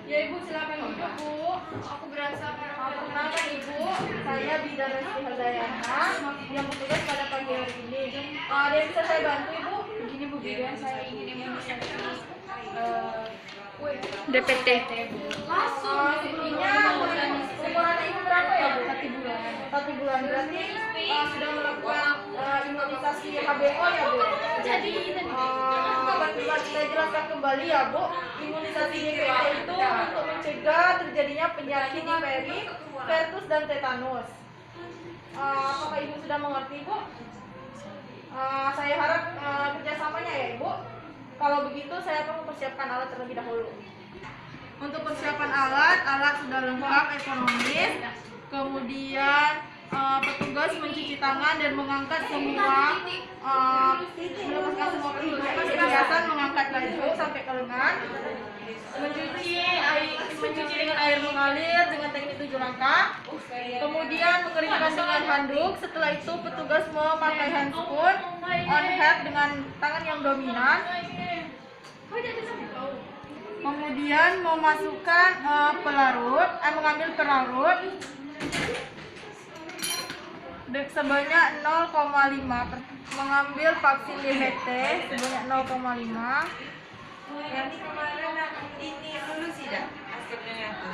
Ya Ibu, silakan duduk Bu. Aku berasa perkenalkan Ibu, saya Bidan Resti Hardayana yang bertugas pada pagi hari ini. Ada yang bisa saya bantu Ibu? Begini Bu Bidan, saya ingin imunisasi DPT. Sebelumnya umuran Ibu berapa ya Bu? 1 bulan. 1 bulan berarti sudah melakukan imunisasi HBO ya Bu? Jadi Saya jelaskan kembali ya Bu, imunisasi DPT itu untuk mencegah terjadinya penyakit difteria, pertus dan tetanus. Apakah Ibu sudah mengerti Bu? Saya harap kerjasamanya ya Ibu. Kalau begitu saya akan mempersiapkan alat terlebih dahulu. Untuk persiapan alat sudah lengkap, ekonomis. Kemudian petugas mencuci tangan dan mengangkat semua melepaskan semua perhiasan, mengangkat baju sampai ke lengan, mencuci dengan air mengalir dengan teknik 7 langkah, kemudian mengeringkan dengan handuk. Setelah itu petugas memakai handscoon on head dengan tangan yang dominan, kemudian memasukkan mengambil pelarut sebanyak 0,5, mengambil vaksin DPT sebanyak 0,5. Yang di kemarin ini dulu sih dah hasilnya tuh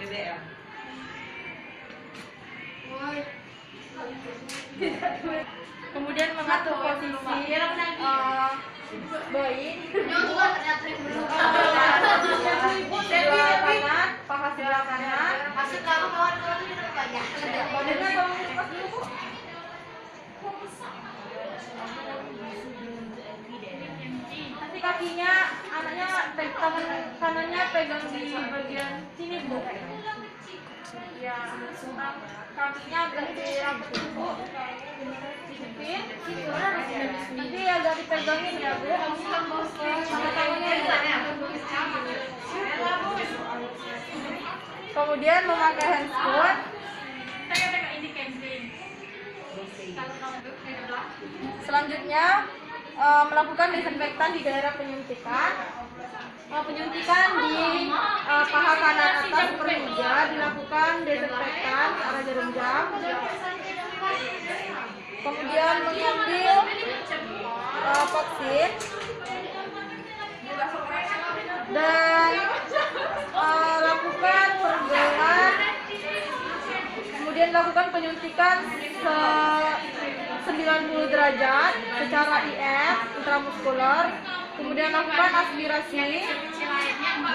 BBM. Kemudian mengatur posisi bayi sebelah kanan, paha sebelah kanan. Badannya tolong lepas dulu Bu. Nanti kakinya, anaknya tangan kanannya pegang di bagian sini Bu. Ya, kakinya agak dirangkul Bu. Dijepit. Nanti agak dipegangin ya Bu. Sama tangannya ya. Kemudian memakai handscoon. Selanjutnya melakukan desinfektan di daerah penyuntikan. Penyuntikan di paha kanan atas permuja dilakukan desinfektan searah jarum jam. Kemudian mengambil vaksin dan lakukan pergelangan. Kemudian lakukan penyuntikan 90 derajat secara IF intramuskular. Kemudian lakukan aspirasi.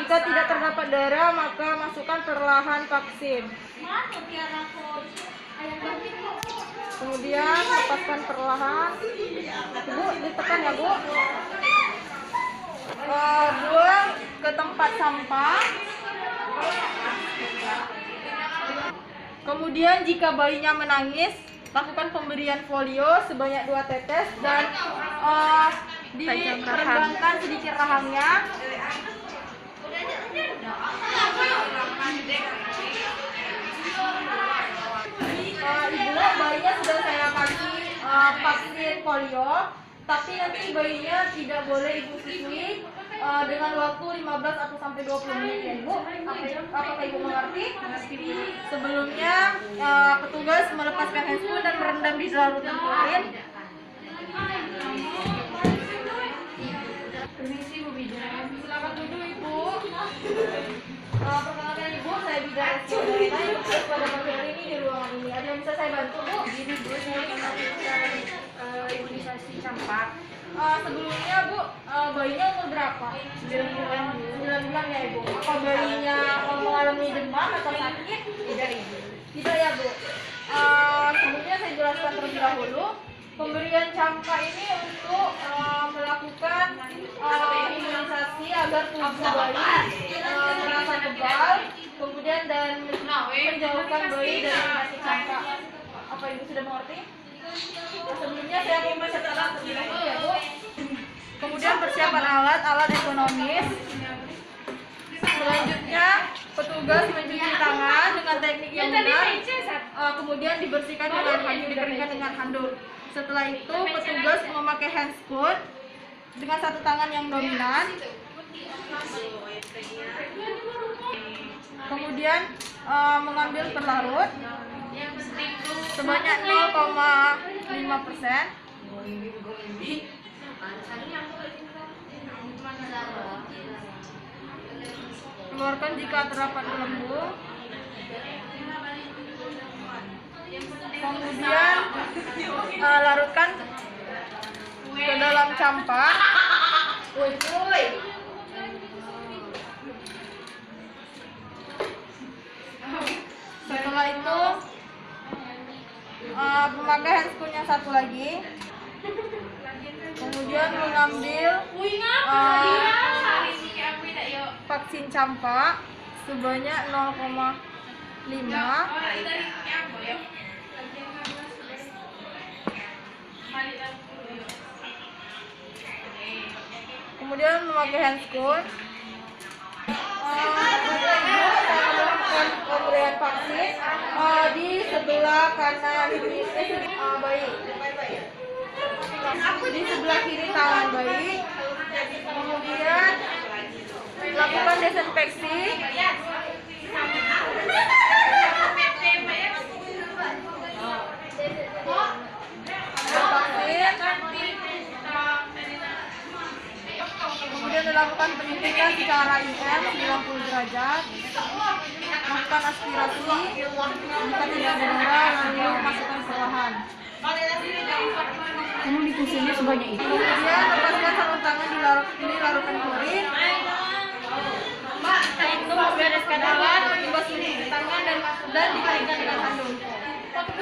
Jika tidak terdapat darah, maka masukkan perlahan vaksin. Kemudian lepaskan perlahan. Bu, ditekan ya Bu. Buang ke tempat sampah. Kemudian jika bayinya menangis, lakukan pemberian folio sebanyak 2 tetes dan diperebangkan sedikit rahangnya. Ibu, bayinya sudah saya kasih vaksin polio, tapi nanti bayinya tidak boleh Ibu susui dengan waktu 15 atau sampai 20 menit ya Ibu. Apakah Ibu mengerti? Sebelumnya petugas melepaskan handscoon dan merendam di larutan klorin. Permisi Bu Bidan, silakan duduk Ibu. Perkenalkan Ibu, saya Bidan Resti Hardayana yang bertugas pada pagi hari ini di ruangan ini. Ada yang bisa saya bantu Bu? Gini Bu, saya ingin melakukan imunisasi campak. Sebelumnya Bu, bayinya umur berapa? 9 bulan. 9 bulan ya Ibu. Apa bayinya mengalami demam atau sakit? Tidak Ibu. Tidak ya Bu. Sebelumnya saya jelaskan terlebih dahulu. Pemberian campak ini untuk melakukan imunisasi agar tubuh bayi terasa kebal, kemudian dan menjauhkan bayi dari penyakit campak. Apa Ibu sudah mengerti? Sebelumnya saya mau persiapan alat terlebih dahulu ya Bu. Kemudian persiapan alat ekonomis. Selanjutnya petugas mencuci tangan dengan teknik yang benar. Kemudian dibersihkan dengan handuk, dikeringkan dengan handuk. Setelah itu petugas memakai handscoon dengan 1 tangan yang dominan. Kemudian mengambil pelarut sebanyak 0,5%. Keluarkan jika terdapat gelembung. Kemudian larutkan ke dalam campak. Setelah itu memakai handscoon yang satu lagi. Kemudian mengambil vaksin campak sebanyak 0,5. Kemudian memakai handscoon. Pemberian vaksin di sebelah kanan bayi, di sebelah kiri tangan bayi. Kemudian lakukan desinfeksi. Kemudian dilakukan penyuntikan secara IM 90 derajat. Lakukan aspirasi jika tidak berdarah, lalu masukkan perlahan. Kamu dikusennya sebanyak itu. Kemudian lepaskan sarung tangan dilarutkan klorin. Itu membereskan alat, Basuh tangan dan dikeringkan dengan handuk.